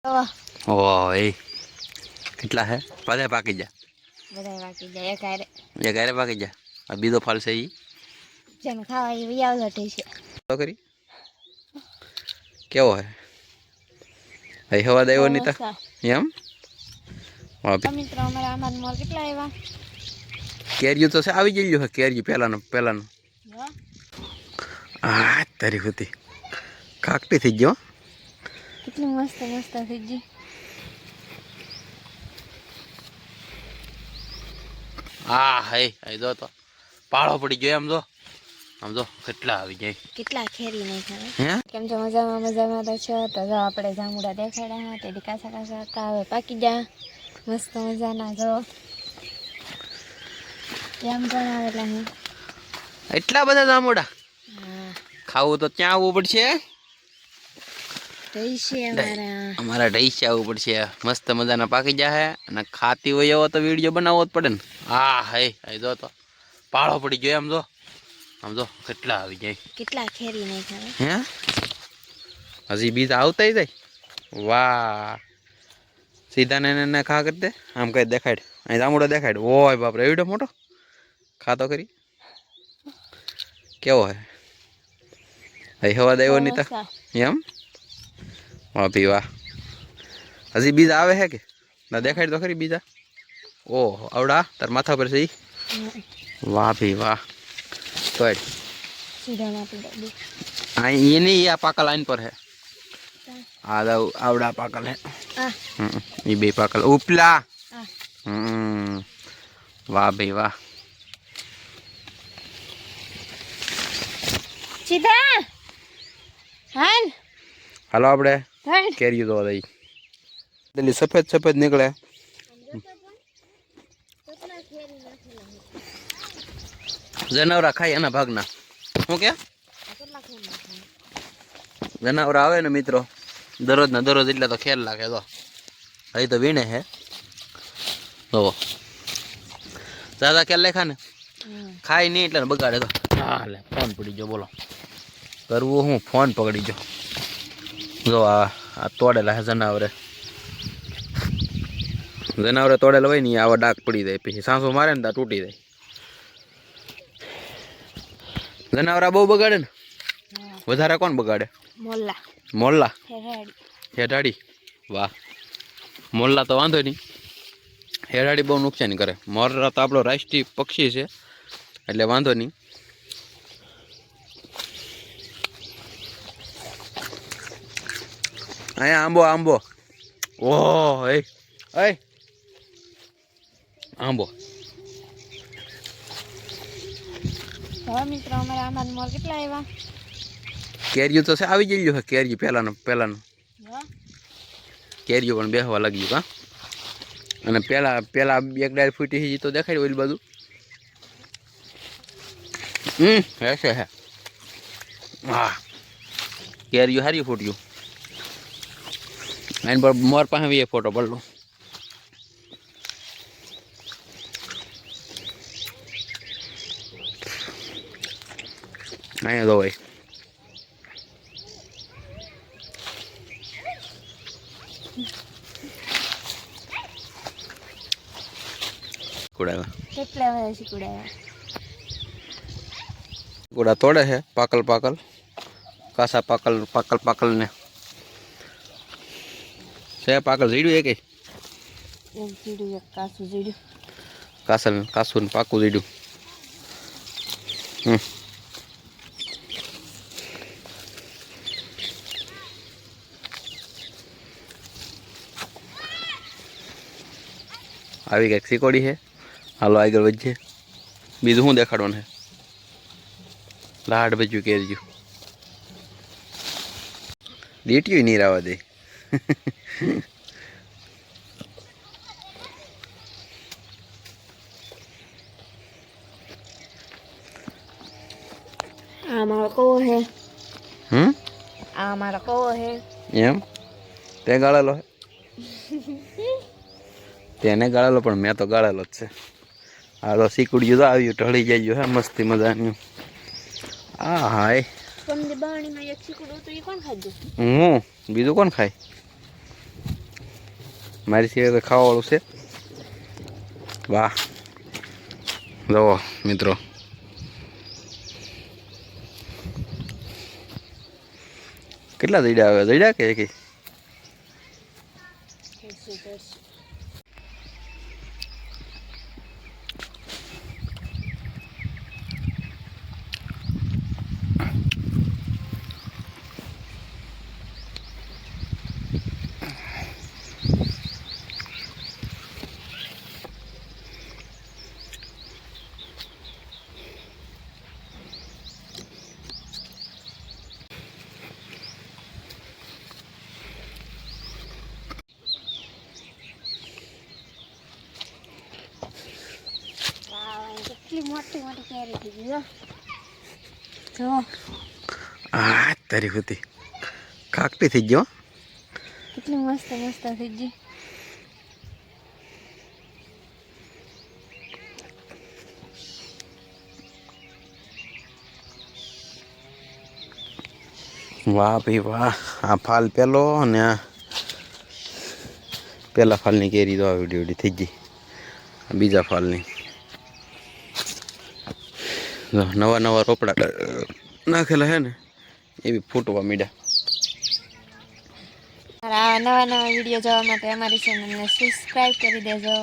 ઓય કેટલા હે બધા પાકી જા એક હારે એ ઘરે પાકી જા આ બીજો ફળ છે ઈ જેમ ખાવા એ વિયાવલો છે તો કરી કેવો હે અહીં હવા દેવો નહીં તા એમ મિત્રો અમારા આમાં મોર કેટલા આવ્યા કેરીયું તો છે આવી ગયું હે કેરીયું પહેલાનું આ તારી હતી કાકટી થઈ ગયો કેટલી મસ્ત મસ્ત થઈ ગઈ હા હે અહીં જો તો પાળો પડી ગયો આમ જો કેટલા આવી જાય કેટલા ખેરી નહીં હે કેમ છો મજામાં તો છો તો જો આપણે જાંબુડા દેખાડ્યા તે કાસા કાસા હતા હવે પાકી ગયા મસ્ત મજાના જો એમ પણ આવેલા હે એટલા બધા જાંબુડા ખાવું તો ત્યાં આવવું પડશે અમારા ઢૈસે આવવું પડશે મસ્ત મજાના પાકી જાય અને ખાતી હોય એવો તો વિડીયો બનાવવો જ પડે ને હા હે જો તો પાળો પડી ગયો આમ જો કેટલા આવી જાય કેટલા ખેરી નહીં ખાવે હે હજી બીજા આવતા જાય વાહ સીધા ને ખા કરી દે આમ કઈ દેખાડ અહીં જાંબુડો દેખાડ ઓય બાપરે એવડો મોટો ખાતો કરી કેવો હે અહીં હવા દેવો નહીં તા એમ વાહ ભી વાહ હજી બીજા આવે હે કે ના દેખાડ તો ખરી બીજા ઓહો આવડા તાર માથા પર છે વાહ ભી વાહ તો એની આ પાકલ આઈન પર હે આવડા પાકલ હે ये बे पाकल उपला वाह भाई वाह सीधा हाल हेलो आपड़े केरी तो दई दिल्ली सफेद सफेद निकले जनावरा खाई एना भागना हूँ क्या जनावरा आवे ने मित्रों दररोज ना दररोज એટલે તો ખેલ લાગે તો અહીં તો વીણે હે તો દાદા કે લેખા ને ખાઈ નહીં એટલે બગાડે તો હા લે ફોન પડી ગયો બોલો કરવું હું ફોન પકડી ગયો જો આ તોડેલા હે જનાવરે તોડેલા હોય ને આવા ડાક પડી જાય પછી સાંસો મારે ને તા તૂટી જાય જનાવરા બહુ બગાડે ને વધારે કોણ બગાડે મોલ્લા હેઠાડી વાહ મોલ્લા તો વાંધો નહીં હેઠાડી બહુ નુકસાન કરે મોરલા તો આપણો રાષ્ટ્રીય પક્ષી છે એટલે વાંધો નહીં અહીંયા આંબો ઓહ એ આંબો મિત્રો અમારા આમાં મોર કેટલા આવ્યા કેરીયું તો છે આવી ગયું હે કેરીયું પહેલાનું કેરીયું પણ બેહવા લાગ્યું કા અને પેલા એક ડાળ ફૂટી તો દેખાય ઓલી બાજુ હે છે હે હા કેરીયું હારી ફૂટ્યું એન પર મોર પાસે બી એક ફોટો પડલો અહીંયા જો ભાઈ કુડા તોડે છે પાકલ કાસા પાકલ ને છે પાકલ જીડ્યું એક કાસું પાકું જીડ્યું આવી કંઈક શીકોડી છે હાલો આગળ વધીએ બીજું શું દેખાડવાનું છે લાડ ભજ્યું કેરજ્યું દીટ્યું નહીં રાવા દે મારો કવો હે એમ તે ગાળેલો હે તેને ગાળેલો પણ મેં તો ગાળેલો જ છે હાલો શીકુડિયું તો આવ્યું ઢળી જાય હે મસ્તી મજાનું આ હાય તમને બાણીમાં એક શીકુડું તો એ કોણ ખાધું હું બીજું કોણ ખાય મારી સિવાય તો ખાવાવાળું છે. વાહ જુઓ મિત્રો, કેટલા દઈડા આવે? દઈડા કે એકે? કેટલી મોટી મોટી કેરી થઈ ગઈ જો. આ તારી હતી કાકટી થઈ ગયો. કેટલી મસ્ત મસ્ત થઈ ગઈ. વાહ ભાઈ વાહ. આ ફાલ પેલો અને આ પેલા ફાલની કેરી તો આ વિડીયો વિડી થઈ ગઈ. બીજા ફાલની નવા નવા રોપડા નાખેલા હે ને એવી ફૂટવા મીડા. નવા નવા વિડીયો જોવા માટે અમારી ચેનલને સબસ્ક્રાઈબ કરી દેજો.